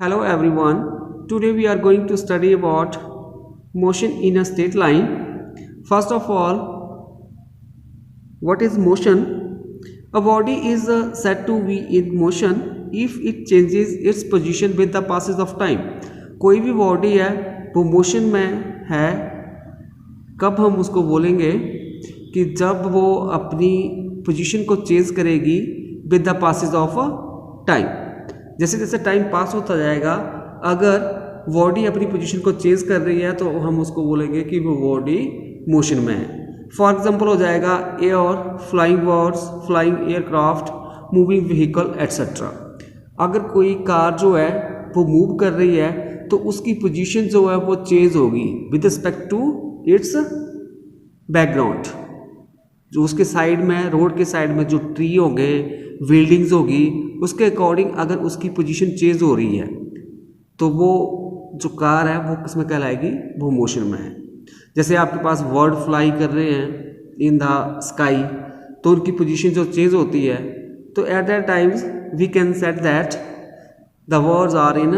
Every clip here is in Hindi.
Hello everyone. Today we are going to study about motion in a straight line. First of all, what is motion? A body is said to be in motion if it changes its position with the passage of time. कोई भी बॉडी है वो मोशन में है कब हम उसको बोलेंगे कि जब वो अपनी पोजीशन को चेंज करेगी with the passage of time. जैसे जैसे टाइम पास होता जाएगा, अगर बॉडी अपनी पोजीशन को चेंज कर रही है तो हम उसको बोलेंगे कि वो बॉडी मोशन में है। फॉर एग्जांपल हो जाएगा air, flying birds, flying aircraft, moving vehicle etcetera. अगर कोई कार जो है वो मूव कर रही है तो उसकी पोजीशन जो है वो चेंज होगी with respect to its background. जो उसके साइड में, रोड के साइड में जो ट्री होंगे, बिल्डिंग्स होगी, उसके अकॉर्डिंग अगर उसकी पोजीशन चेंज हो रही है तो वो जो कार है वो किसमें कहलाएगी, वो मोशन में है। जैसे आपके पास बर्ड फ्लाई कर रहे हैं इन द स्काई, तो उनकी पोजीशन जो चेंज होती है तो at that times we can set that the birds are in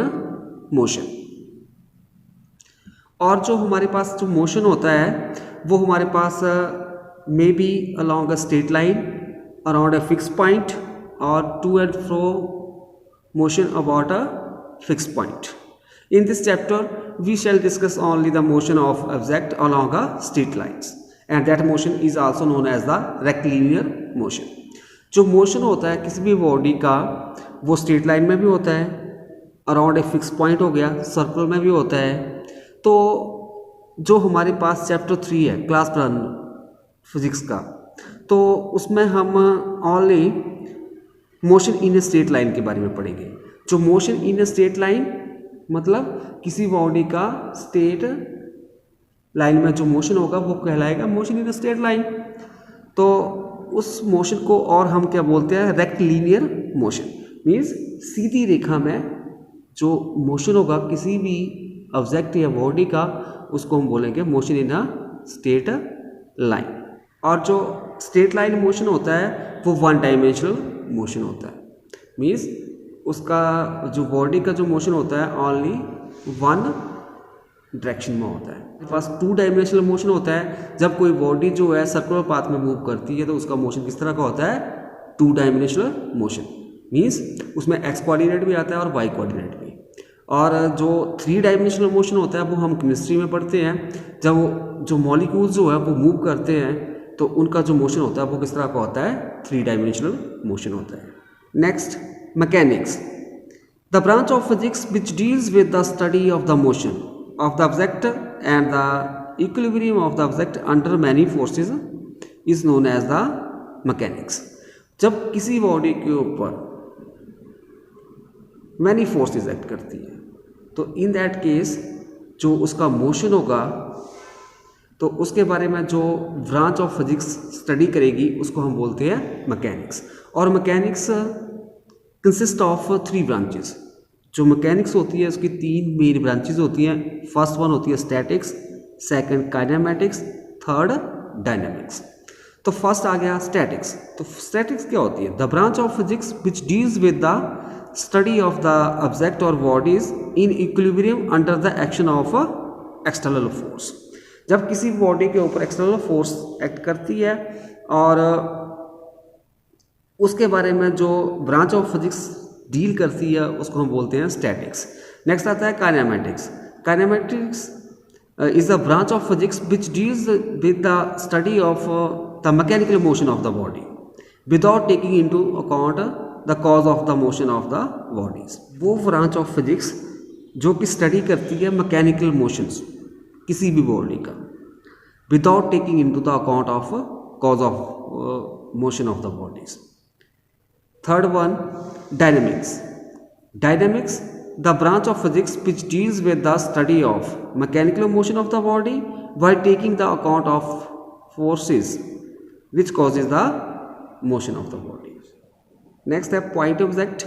motion. और जो हमारे पास जो मोशन होता है वो हमारे पास may be along a straight line, around a fix point, or to and fro motion about a fixed point. In this chapter we shall discuss only the motion of object along a straight lines, and that motion is also known as the rectilinear motion. जो मोशन होता है किसी भी बॉडी का वो स्ट्रेट लाइन में भी होता है, अराउंड ए फिक्स पॉइंट हो गया, सर्कल में भी होता है। तो जो हमारे पास चैप्टर 3 है क्लास 1 फिजिक्स का, तो उसमें हम only motion in a straight line के बारे में पढ़ेंगे। जो motion in a straight line मतलब किसी बॉडी का स्ट्रेट लाइन में जो मोशन होगा वो कहलाएगा motion in a straight line. तो उस मोशन को और हम क्या बोलते हैं, रेक्टिलिनियर मोशन। मीन्स सीधी रेखा में जो मोशन होगा किसी भी ऑब्जेक्ट या बॉडी का, उसको हम बोलेंगे motion in a straight line. और जो स्ट्रेट लाइन मोशन होता है वो वन डायमेंशनल मोशन होता है। मीन्स उसका जो बॉडी का जो मोशन होता है ओनली वन डायरेक्शन में होता है। फर्स्ट टू डायमेंशनल मोशन होता है जब कोई बॉडी जो है सर्कुलर पाथ में मूव करती है तो उसका मोशन किस तरह का होता है, टू डायमेंशनल मोशन। मीन्स उसमें एक्स कोऑर्डिनेट भी आता है और वाई कोऑर्डिनेट भी। और जो थ्री डायमेंशनल मोशन होता है वो हम केमिस्ट्री में पढ़ते हैं, जब जो मॉलिक्यूल्स जो है वो मूव करते हैं तो उनका जो मोशन होता है वो किस तरह का होता है, थ्री डायमेंशनल मोशन होता है। Next, mechanics, the branch of physics which deals with the study of the motion of the object and the equilibrium of the object under many forces is known as the mechanics. जब किसी बॉडी के ऊपर मैनी फोर्सेस एक्ट करती है तो इन दैट केस जो उसका मोशन होगा तो उसके बारे में जो ब्रांच ऑफ फिजिक्स स्टडी करेगी उसको हम बोलते हैं मैकेनिक्स। और mechanics consist of three branches. जो मैकेनिक्स होती है उसकी तीन मेन ब्रांचेस होती हैं। फर्स्ट वन होती है statics, second kinematics, third dynamics. तो फर्स्ट आ गया स्टैटिक्स। तो स्टैटिक्स क्या होती है, the branch of physics which deals with the study of the object और bodies in equilibrium under the action of external force. जब किसी बॉडी के ऊपर एक्सटर्नल फोर्स एक्ट करती है और उसके बारे में जो ब्रांच ऑफ फिजिक्स डील करती है उसको हम बोलते हैं स्टैटिक्स। नेक्स्ट आता है kinematics. Kinematics is the branch of physics which deals with the study of the mechanical motion of the body without taking into account the cause of the motion of the bodies. वो ब्रांच ऑफ फिजिक्स जो कि स्टडी करती है मैकेनिकल मोशंस किसी भी बॉडी का without taking into the account of cause of motion of the bodies. Third one, dynamics. Dynamics, the branch of physics which deals with the study of mechanical motion of the body while taking the account of forces which causes the motion of the body. Next है point object.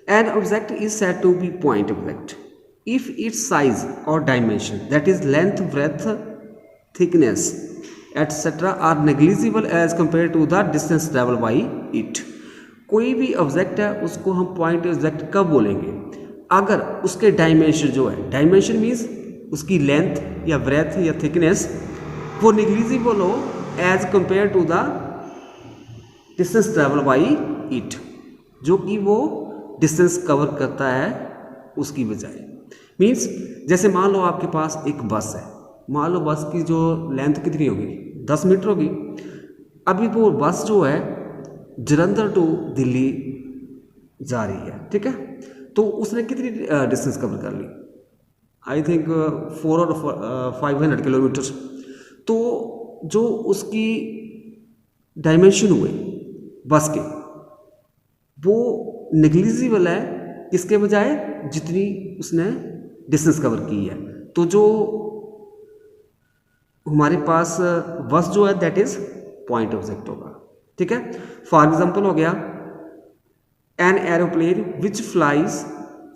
An object is said to be point object if its size or dimension, that is length, breadth, thickness, etc. are negligible as compared to the distance traveled by it. कोई भी ऑब्जेक्ट है उसको हम पॉइंट ऑब्जेक्ट कब बोलेंगे, अगर उसके डायमेंशन जो है, डायमेंशन मीन्स उसकी लेंथ या ब्रेथ या थिकनेस, वो निग्लिजिबल हो as compare to the distance travel by it, जो कि वो डिस्टेंस कवर करता है उसकी बजाय। मीन्स जैसे मान लो आपके पास एक बस है, मान लो बस की जो लेंथ कितनी होगी, 10 मीटर होगी। अभी वो बस जो है जलंधर टू दिल्ली जा रही है, ठीक है, तो उसने कितनी डिस्टेंस कवर कर ली, आई थिंक 4 और 500 किलोमीटर। तो जो उसकी डायमेंशन हुए बस के, वो नेग्लिजिबल है इसके बजाय जितनी उसने डिस्टेंस कवर की है। तो जो हमारे पास बस जो है दैट इज पॉइंट ऑब्जेक्ट होगा, ठीक है। फॉर एग्जांपल हो गया an aeroplane which flies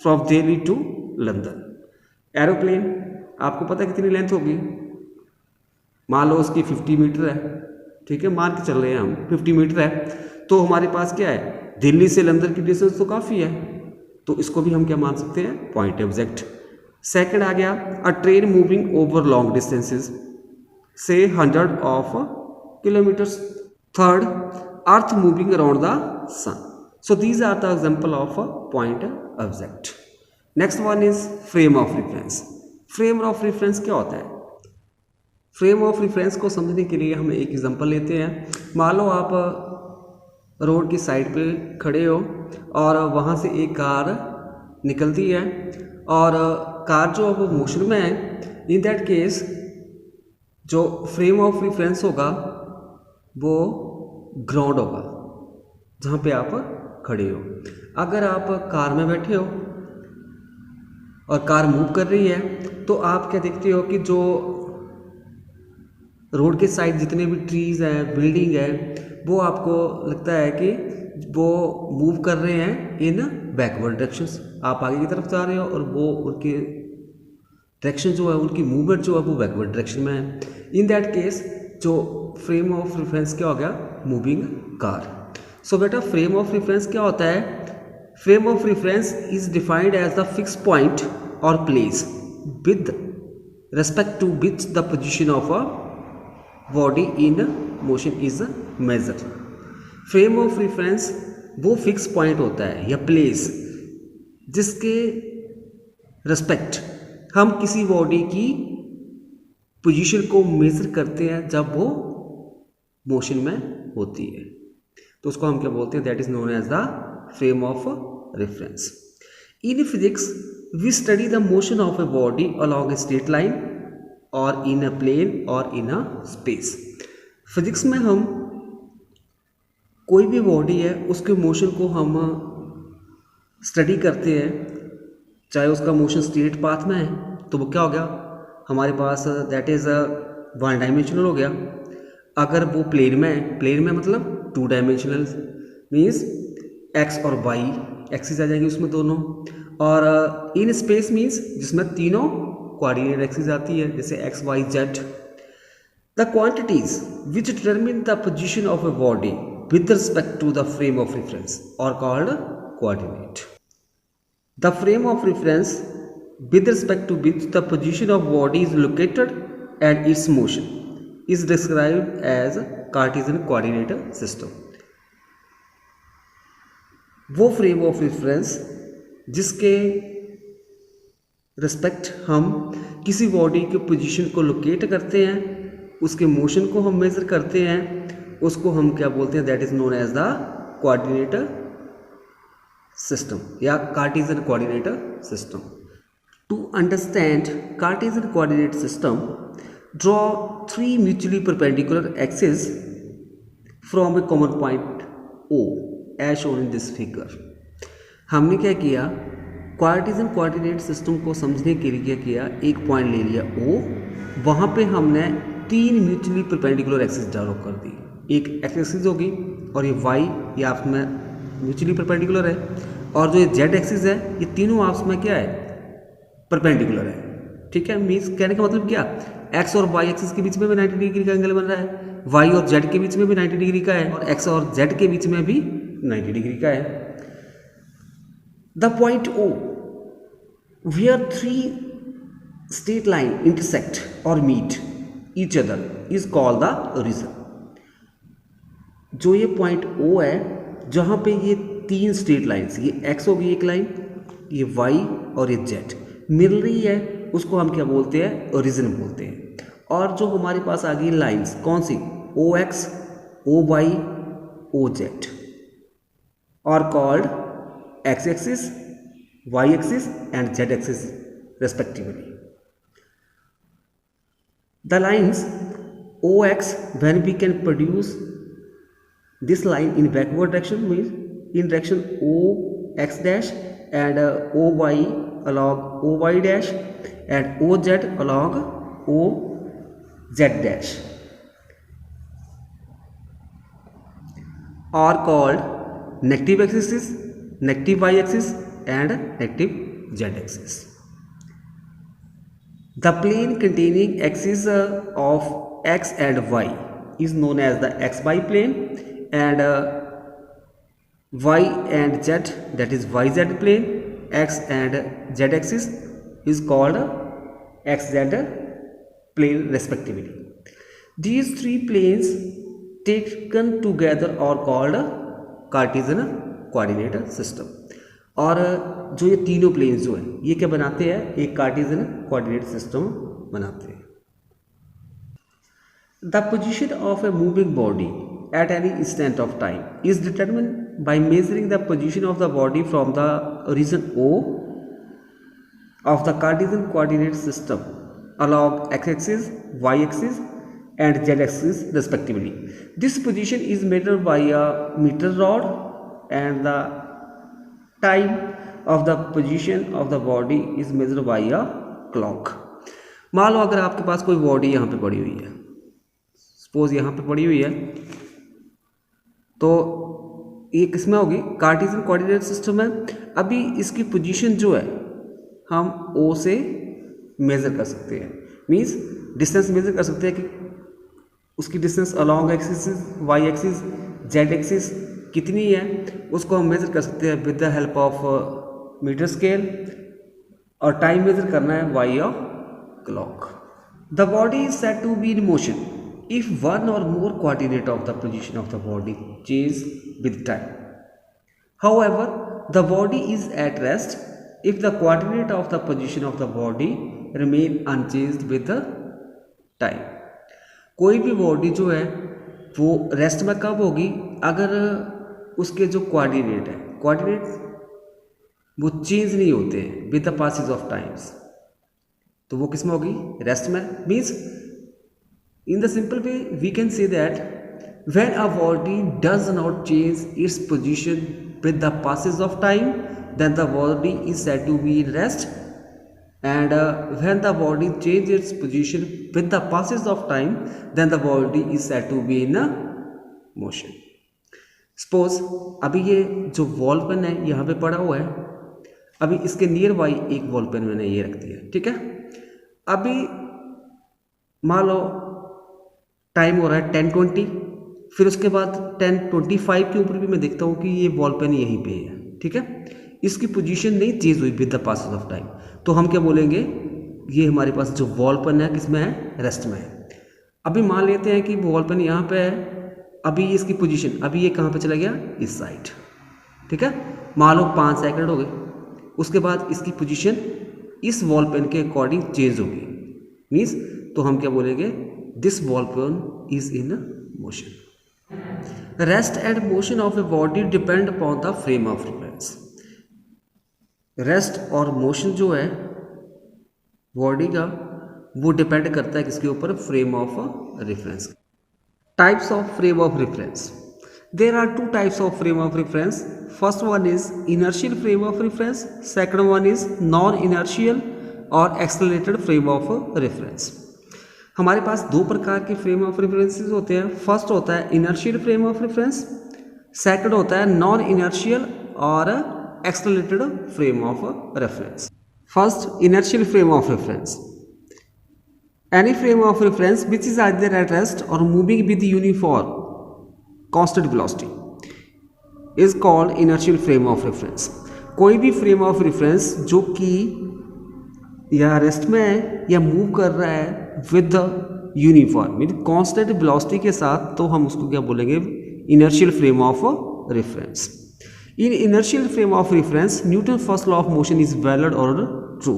from Delhi to London. Aeroplane आपको पता है कितनी लेंथ होगी, मान लो उसकी 50 मीटर है, ठीक है, मान के चल रहे हैं हम 50 मीटर है। तो हमारे पास क्या है, दिल्ली से लंदन की डिस्टेंस तो काफ़ी है, तो इसको भी हम क्या मान सकते हैं, पॉइंट ऑब्जेक्ट। सेकंड आ गया a train moving over long distances से 100 of kilometres. Third earth moving around the sun. So these are the example of a point object. Next one is frame of reference. Frame of reference क्या होता है? फ्रेम ऑफ रेफरेंस को समझने के लिए हम एक एग्जांपल लेते हैं। मान लो आप रोड की साइड पे खड़े हो और वहाँ से एक कार निकलती है और कार जो अब मोशन में है, इन दैट केस जो फ्रेम ऑफ रेफरेंस होगा वो ग्राउंड होगा जहाँ पे आप खड़े हो। अगर आप कार में बैठे हो और कार मूव कर रही है तो आप क्या देखते हो कि जो रोड के साइड जितने भी ट्रीज़ हैं, बिल्डिंग है, वो आपको लगता है कि वो मूव कर रहे हैं इन बैकवर्ड डायरेक्शंस। आप आगे की तरफ जा रहे हो और वो उनके डायरेक्शन जो है, उनकी मूवमेंट जो है वो बैकवर्ड डायरेक्शन में है। इन दैट केस जो फ्रेम ऑफ रेफरेंस क्या हो गया, मूविंग कार। सो बेटा फ्रेम ऑफ रेफरेंस क्या होता है? Frame of reference is defined as the fix point और place with respect to which the position of a body in motion is measured। Frame of reference वो फिक्स पॉइंट होता है या प्लेस जिसके रिस्पेक्ट हम किसी बॉडी की पोजीशन को मेजर करते हैं जब वो मोशन में होती है, तो उसको हम क्या बोलते हैं, that is known as the frame of reference. In physics we study the motion of a body along a straight line or in a plane or in a space। Physics में हम कोई भी बॉडी है उसके मोशन को हम स्टडी करते हैं, चाहे उसका मोशन स्ट्रेट पाथ में है तो वो क्या हो गया हमारे पास, दैट इज़ वन डायमेंशनल हो गया। अगर वो प्लेन में है, प्लेन में मतलब 2 डायमेंशनल मीन्स एक्स और वाई एक्सिस आ जाएंगी उसमें दोनों, और इन स्पेस मीन्स जिसमें तीनों कोऑर्डिनेट एक्सिस आती है, जैसे X Y Z. The quantities which determine the position of a body with respect to the frame of reference are called coordinate. The frame of reference with respect to which the position of body is located and its motion is described as cartesian coordinate system. वो फ्रेम ऑफ रेफरेंस जिसके रिस्पेक्ट हम किसी बॉडी के पोजीशन को लोकेट करते हैं, उसके मोशन को हम मेजर करते हैं, उसको हम क्या बोलते हैं, that is known as the coordinate system या cartesian coordinate system. To understand cartesian coordinate system, draw 3 mutually perpendicular axis from a common point O as shown in this figure. हमने क्या किया, कार्टेशियन कोऑर्डिनेट सिस्टम को समझने के लिए क्या किया, एक पॉइंट ले लिया O, वहाँ पे हमने 3 म्यूचुअली परपेंडिकुलर एक्सिस ड्रॉ कर दी। एक एक्सिस होगी और ये y ये आपस में म्यूचुअली परपेंडिकुलर है, और जो ये z एक्सिस है ये तीनों आपस में क्या है, परपेंडिकुलर है। ठीक है, मीन्स कहने का मतलब क्या, x और y एक्सिस के बीच में भी 90 डिग्री का एंगल बन रहा है, y और z के बीच में भी 90 डिग्री का है, और x और z के बीच में भी 90 डिग्री का है। The point O where three straight line intersect or meet each other is called the origin. जो ये पॉइंट O है, जहाँ पे ये तीन स्ट्रेट लाइन्स, ये x होगी एक लाइन, ये y और ये z मिल रही है, उसको हम क्या बोलते हैं? ओरिजिन बोलते हैं। और जो हमारे पास आ गई लाइन्स कौन सी? OX, OY, OZ are called x axis, y axis and z axis respectively. The lines OX, when we can produce this line in backward direction, means in direction OX dash and OY along OY dash and OZ along OZ dash are called negative axis, negative y axis and negative z axis. The plane containing axes of x and y is known as the xy plane, and y and z, that is yz plane, x and z axis is called xz plane respectively. These three planes taken together are called Cartesian coordinate system. और जो ये तीनों प्लेन्स जो हैं ये क्या बनाते हैं? एक कार्टेशियन कोऑर्डिनेट सिस्टम बनाते हैं। The position of a moving body at any instant of time is determined by measuring the position of the body from the origin O of the Cartesian coordinate system along x-axis, y-axis and z-axis respectively. This position is measured by a meter rod, and the time of the position of the body is measured by a clock. मान लो अगर आपके पास कोई बॉडी यहाँ पे पड़ी हुई है, सपोज यहाँ पे पड़ी हुई है, तो ये किसमें होगी? कार्टेशियन कोऑर्डिनेट सिस्टम है। अभी इसकी पोजीशन जो है हम O से मेज़र कर सकते हैं, मींस डिस्टेंस मेज़र कर सकते हैं कि उसकी distance along axis, Y axis, Z axis कितनी है, उसको हम मेज़र कर सकते हैं with the help of metre scale, और टाइम मेज़र करना है by of clock. The body is said to be in motion if one or more coordinate of the position of the body change with time. However, the body is at rest if the coordinate of the position of the body remain unchanged with the time. कोई भी बॉडी जो है वो रेस्ट में कब होगी? अगर उसके जो कोऑर्डिनेट है, कोऑर्डिनेट वो चेंज नहीं होते हैं with the passage of times, तो वो किस में होगी? रेस्ट में. Means in the simple way we can say that when a body does not change its position with the passage of time, then the body is said to be in rest, and when the body changes its position with the passage of time, then the body is said to be in motion. Suppose अभी ये जो वॉल पेन है यहाँ पे पड़ा हुआ है, अभी इसके नियर बाई एक वॉल पेन मैंने ये रख दिया, ठीक है. अभी मान लो टाइम हो रहा है 10:20, फिर उसके बाद 10:25 के ऊपर भी मैं देखता हूँ कि ये बॉल पेन यहीं पे है, ठीक है. इसकी पोजीशन नहीं चेंज हुई with the passage of time, तो हम क्या बोलेंगे? ये हमारे पास जो बॉल पेन है किसमें है? रेस्ट में है. अभी मान लेते हैं कि बॉल पेन यहाँ पे है, अभी इसकी पोजीशन, अभी ये कहाँ पे चला गया? इस साइड, ठीक है. मान लो 5 सेकंड हो गए, उसके बाद इसकी पोजीशन इस बॉल पेन के अकॉर्डिंग चेंज होगी. मीन्स तो हम क्या बोलेंगे? This ball pen is in motion. Rest and motion of a body depend upon the frame of reference. Rest और मोशन जो है बॉडी का वो डिपेंड करता है किसके ऊपर? Frame of reference. Types of frame of reference. There are two types of frame of reference. First one is inertial frame of reference. Second one is non-inertial or accelerated frame of reference. हमारे पास दो प्रकार के फ्रेम ऑफ रेफरेंसेस होते हैं. फर्स्ट होता है inertial frame of reference, second होता है नॉन इनर्शियल और accelerated frame of reference. First inertial frame of reference. Any frame of reference which is either at rest और moving with uniform constant velocity is called inertial frame of reference. कोई भी फ्रेम ऑफ रेफरेंस जो कि या रेस्ट में है या मूव कर रहा है with the uniform mean constant velocity के साथ, तो हम उसको क्या बोलेंगे, inertial frame of reference. In inertial frame of reference Newton first law of motion is valid और ट्रू।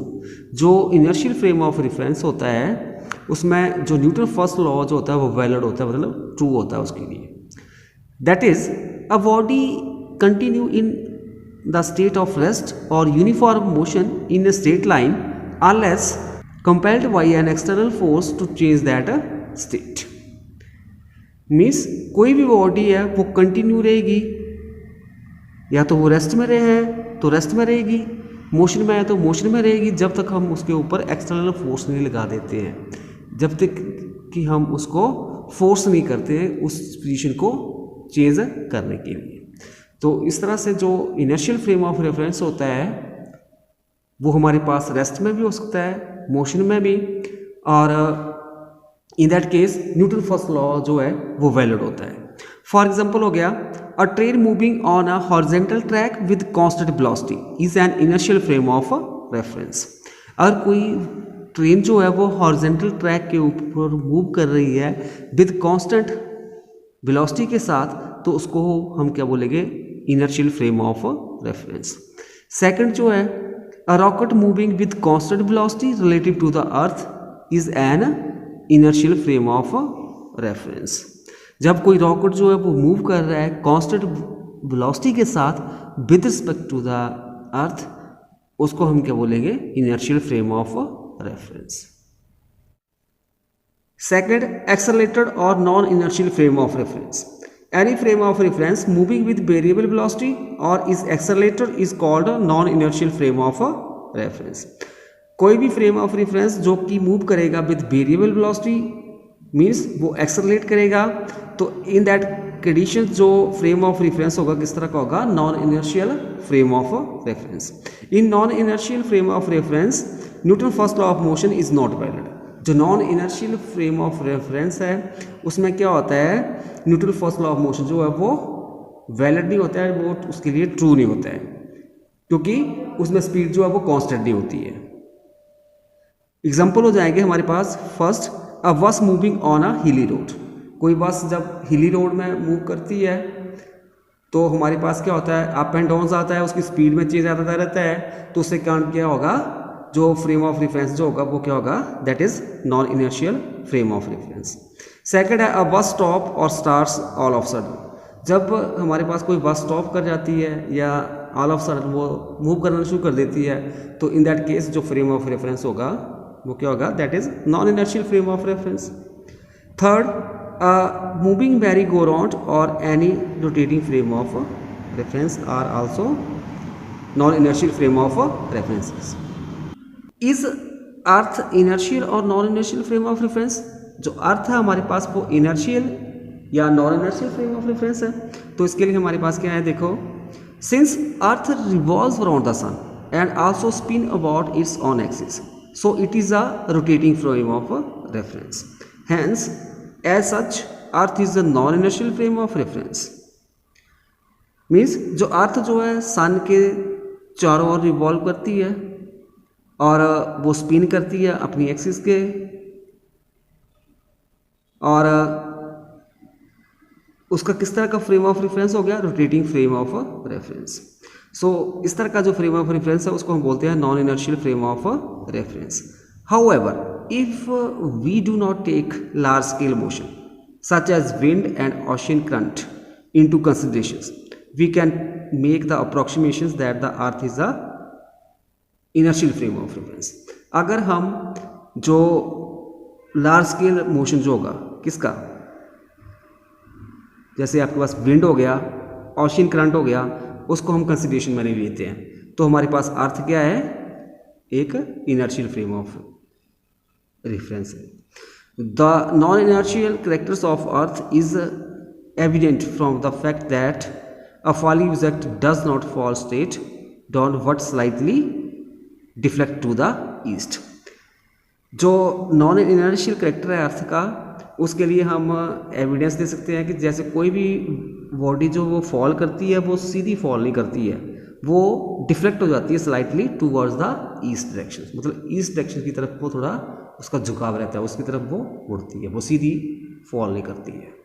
जो इनर्शियल फ्रेम ऑफ रेफरेंस होता है उसमें जो न्यूटन फर्स्ट लॉ जो होता है वो वैलिड होता है, मतलब ट्रू होता है उसके लिए। That is a body continue in the state of rest और uniform motion in a straight line unless compelled by an external force to change that state। Means कोई भी बॉडी है वो कंटिन्यू रहेगी, या तो वो रेस्ट में रहे तो रेस्ट में रहेगी, मोशन में है तो मोशन में रहेगी, जब तक हम उसके ऊपर एक्सटर्नल फोर्स नहीं लगा देते हैं, जब तक कि हम उसको फोर्स नहीं करते हैं उस पोजीशन को चेंज करने के लिए। तो इस तरह से जो इनर्शियल फ्रेम ऑफ रेफरेंस होता है वो हमारे पास रेस्ट में भी हो सकता है, मोशन में भी, और इन that case Newton first law जो है वो वैलिड होता है। फॉर एग्जांपल हो गया, a train moving on a horizontal track with constant velocity is an inertial frame of reference. अगर कोई ट्रेन जो है वो हॉरिजॉन्टल ट्रैक के ऊपर मूव कर रही है विद कांस्टेंट वेलोसिटी के साथ, तो उसको हम क्या बोलेंगे, inertial frame of reference. Second जो है, a rocket moving with constant velocity relative to the earth is an inertial frame of reference. जब कोई रॉकेट जो है वो मूव कर रहा है कांस्टेंट वेलोसिटी के साथ with respect to the earth, उसको हम क्या बोलेंगे, inertial frame of reference. Second, accelerated और non inertial frame of reference. Any frame of reference moving with variable velocity or is accelerated is called a non-inertial frame of reference। कोई भी फ्रेम ऑफ रेफरेंस जो कि मूव करेगा विद वेरिएबल वेलोसिटी मीन्स वो एक्सेलरेट करेगा, तो इन दैट कंडीशन जो फ्रेम ऑफ रेफरेंस होगा किस तरह का होगा, non inertial frame of reference. In non inertial frame of reference Newton first law of motion is not valid. जो non inertial frame of reference है उसमें क्या होता है, Newton first law of motion जो है वो वैलिड नहीं होता है, वो उसके लिए ट्रू नहीं होता है, क्योंकि उसमें स्पीड जो है वो कांस्टेंट नहीं होती है। एग्जांपल हो जाएंगे हमारे पास, फर्स्ट, अ बस मूविंग ऑन अ हिली रोड। कोई बस जब हिली रोड में मूव करती है तो हमारे पास क्या होता है, अप एंड डाउन आता है, उसकी स्पीड में चेंज आता रहता है, तो उससे क्या होगा, जो फ्रेम ऑफ रेफरेंस जो होगा वो क्या होगा, that is non inertial frame of reference. Second है, अ बस स्टॉप और स्टार्ट्स ऑल ऑफ सडन। जब हमारे पास कोई बस स्टॉप कर जाती है या ऑल ऑफ सडन वो मूव करना शुरू कर देती है, तो इन दैट केस जो फ्रेम ऑफ रेफरेंस होगा वो क्या होगा, that is non inertial frame of reference. Third, moving merry go round और any rotating frame of reference are also non inertial frame of references. Is earth inertial और non inertial frame of reference. जो अर्थ है हमारे पास वो इनर्शियल या non inertial frame of reference है, तो इसके लिए हमारे पास क्या है, देखो, since earth revolves around the sun and also spin about its own axis, so it is a rotating frame of reference. Hence as such earth is the non inertial frame of reference. Means जो अर्थ जो है सन के चारों ओर रिवॉल्व करती है और वो स्पिन करती है अपनी एक्सिस के, और उसका किस तरह का फ्रेम ऑफ रेफरेंस हो गया, रोटेटिंग फ्रेम ऑफ रेफरेंस। सो इस तरह का जो फ्रेम ऑफ रेफरेंस है उसको हम बोलते हैं non inertial frame of reference. However if we do not take large scale motion such as wind and ocean current into considerations, we can make the approximations that the earth is a inertial frame of reference. अगर हम जो लार्ज स्केल मोशन जो होगा किसका, जैसे आपके पास विंड हो गया, ओशन करंट हो गया, उसको हम कंसिडरेशन में नहीं लेते हैं, तो हमारे पास अर्थ क्या है, एक इनर्शियल फ्रेम ऑफ रेफरेंस है। The non inertial characters of earth is evident from the fact that a falling object does not fall straight downward slightly deflect to the east. जो नॉन इनर्शियल कैरेक्टर है अर्थ का, उसके लिए हम एविडेंस दे सकते हैं कि जैसे कोई भी बॉडी जो वो फॉल करती है वो सीधी फॉल नहीं करती है, वो डिफ्लेक्ट हो जाती है slightly towards the east direction, मतलब ईस्ट डायरेक्शन की तरफ वो थोड़ा उसका झुकाव रहता है, उसकी तरफ वो मुड़ती है, वो सीधी फॉल नहीं करती है।